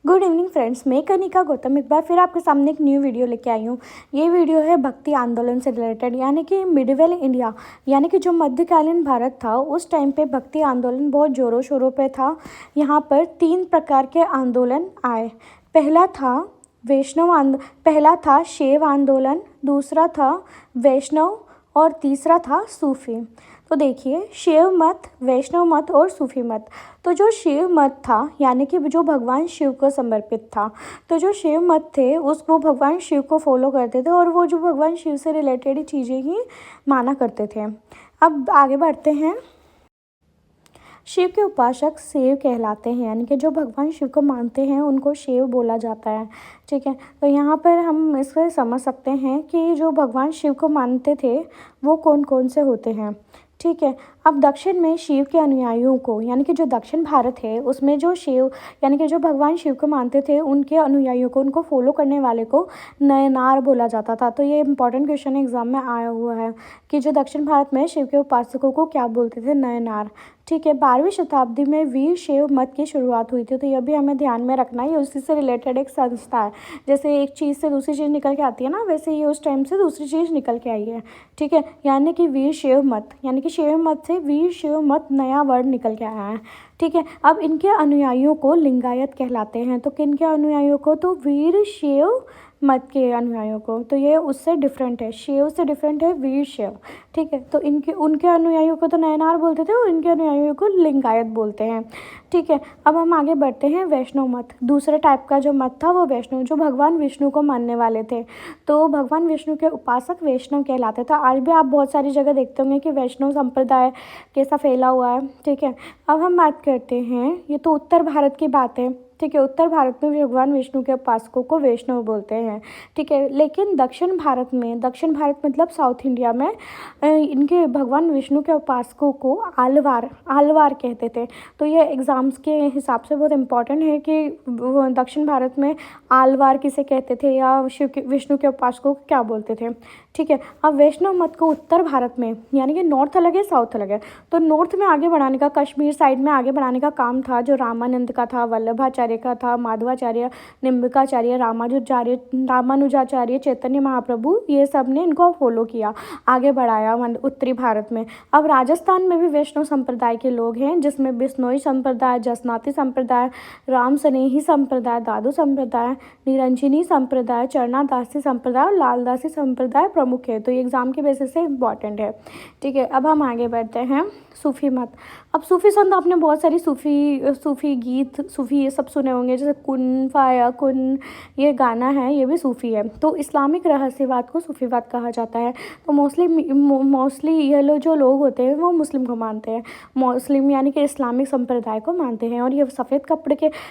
Good evening friends, मैं कनिका गौतम एक बार फिर आपके सामने एक न्यू वीडियो लेके आई हूँ। ये वीडियो है भक्ति आंदोलन से रिलेटेड, यानी कि मिडिवल इंडिया, यानी कि जो मध्यकालीन भारत था उस टाइम पे भक्ति आंदोलन बहुत ज़ोरों शोरों पे था। यहाँ पर 3 प्रकार के आंदोलन आए। पहला था शैव आंदोलन, दूसरा था वैष्णव और तीसरा था सूफी। तो देखिए, शैव मत, वैष्णव मत और सूफी मत। तो जो शैव मत था यानी कि जो भगवान शिव को समर्पित था, तो जो शैव मत थे वो भगवान शिव को फॉलो करते थे और वो जो भगवान शिव से रिलेटेड चीज़ें ही माना करते थे। अब आगे बढ़ते हैं। शिव के उपासक शैव कहलाते हैं, यानी कि जो भगवान शिव को मानते हैं उनको शैव बोला जाता है। ठीक है, तो यहाँ पर हम इसको समझ सकते हैं कि जो भगवान शिव को मानते थे वो कौन कौन से होते हैं। ठीक है, अब दक्षिण में शिव के अनुयायियों को, यानी कि जो दक्षिण भारत है उसमें जो शिव यानी कि जो भगवान शिव को मानते थे उनके अनुयायियों को, उनको फॉलो करने वाले को नयनार बोला जाता था। तो ये इंपॉर्टेंट क्वेश्चन एग्जाम में आया हुआ है कि जो दक्षिण भारत में शिव के उपासकों को क्या बोलते थे, नयनार। ठीक है, 12वीं शताब्दी में वीर शैव मत की शुरुआत हुई थी। तो यह भी हमें ध्यान में रखना है, उसी से रिलेटेड एक संस्था है। जैसे एक चीज़ से दूसरी चीज़ निकल के आती है ना, वैसे ये उस टाइम से दूसरी चीज़ निकल के आई है। ठीक है, यानी कि वीर शैव मत, यानी कि शैव मत से वीर शैव मत नया वर्ड निकल के आया है। ठीक है, अब इनके अनुयायियों को लिंगायत कहलाते हैं। तो किन के अनुयायियों को? तो वीर शैव मत के अनुयायियों को। तो ये उससे डिफरेंट है, शैव से डिफरेंट है वीर शैव। ठीक है, तो उनके अनुयायियों को तो नयनार बोलते थे और इनके अनुयायियों को लिंगायत बोलते हैं। ठीक है, अब हम आगे बढ़ते हैं। वैष्णव मत, दूसरे टाइप का जो मत था वो वैष्णव, जो भगवान विष्णु को मानने वाले थे। तो भगवान विष्णु के उपासक वैष्णव कहलाते थे। आज भी आप बहुत सारी जगह देखते होंगे कि वैष्णव संप्रदाय कैसा फैला हुआ है। ठीक है, अब हम बात करते हैं, ये तो उत्तर भारत की बात है। ठीक है, उत्तर भारत में भगवान विष्णु के उपासकों को वैष्णव बोलते हैं। ठीक है, लेकिन दक्षिण भारत में, दक्षिण भारत मतलब साउथ इंडिया में, इनके भगवान विष्णु के उपासकों को आलवार कहते थे। तो ये एग्ज़ाम्स के हिसाब से बहुत इंपॉर्टेंट है कि दक्षिण भारत में आलवार किसे कहते थे या विष्णु के उपासकों को क्या बोलते थे। ठीक है, अब वैष्णव मत को उत्तर भारत में, यानी कि नॉर्थ अलग है साउथ अलग है, तो नॉर्थ में आगे बढ़ाने का, कश्मीर साइड में आगे बढ़ाने का काम था जो रामानंद का था, वल्लभाचार्य का था, माधवाचार्य, निम्बिकाचार्य, रामानुजाचार्य, चैतन्य महाप्रभु, ये सब ने इनको फॉलो किया, आगे बढ़ाया उत्तरी भारत में। अब राजस्थान में भी वैष्णव संप्रदाय के लोग हैं, जिसमें बिश्नोई संप्रदाय, जसनाती संप्रदाय, राम स्नेही संप्रदाय, दादू संप्रदाय, निरंजनी संप्रदाय, चरणादासी संप्रदाय और लालदासी संप्रदाय प्रमुख है। तो ये एग्जाम के बेसिस से इम्पॉर्टेंट है। ठीक है, अब हम आगे बढ़ते हैं। सूफी मत। अब सूफी संत, आपने बहुत सारी सूफी गीत, सूफी ये सब सुने होंगे, जैसे कुन फाया कुन, ये गाना है, ये भी सूफी है। तो इस्लामिक रहस्यवाद को सूफीवाद कहा जाता है। तो मोस्टली ये लोग जो लोग होते हैं वो मुस्लिम को मानते हैं, मुस्लिम यानी कि इस्लामिक संप्रदाय को मानते हैं, और ये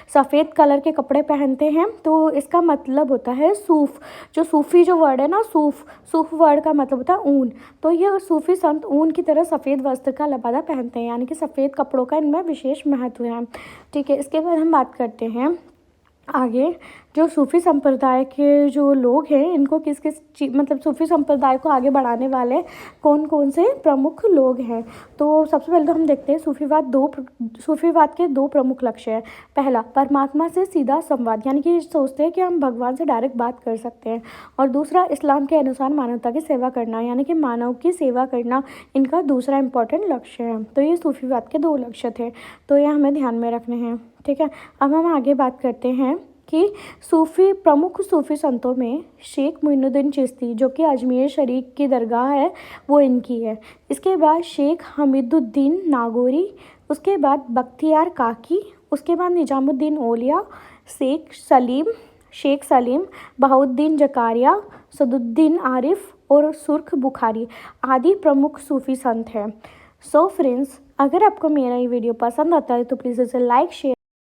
सफ़ेद कलर के कपड़े पहनते हैं। तो इसका मतलब होता है सूफ, जो सूफी जो वर्ड है ना, सूफ वर्ड का मतलब होता है ऊन। तो ये सूफी संत ऊन की तरह सफ़ेद वस्त्र का लबादा पहनते हैं, यानी कि सफ़ेद कपड़ों का इनमें विशेष महत्व है। ठीक है, इसके बाद हम बात करते हैं आगे, जो सूफी संप्रदाय के जो लोग हैं इनको किस मतलब सूफी संप्रदाय को आगे बढ़ाने वाले कौन कौन से प्रमुख लोग हैं। तो सबसे पहले तो हम देखते हैं सूफीवाद के 2 प्रमुख लक्ष्य हैं। पहला, परमात्मा से सीधा संवाद, यानी कि सोचते हैं कि हम भगवान से डायरेक्ट बात कर सकते हैं। और दूसरा, इस्लाम के अनुसार मानवता की सेवा करना, यानी कि मानव की सेवा करना इनका दूसरा इंपॉर्टेंट लक्ष्य है। तो ये सूफीवाद के 2 लक्ष्य थे, तो ये हमें ध्यान में रखने हैं। ठीक है, अब हम आगे बात करते हैं कि प्रमुख सूफी संतों में शेख मोइनुद्दीन चिश्ती, जो कि अजमेर शरीफ की दरगाह है, वो इनकी है। इसके बाद शेख हमीदुद्दीन नागौरी, उसके बाद बख्तियार काकी, उसके बाद निजामुद्दीन औलिया, शेख सलीम, बहाउद्दीन जकारिया, सदुद्दीन आरिफ और सुर्ख बुखारी आदि प्रमुख सूफी संत हैं। सो फ्रेंड्स, अगर आपको मेरा ये वीडियो पसंद आता है तो प्लीज़ इसे लाइक, शेयर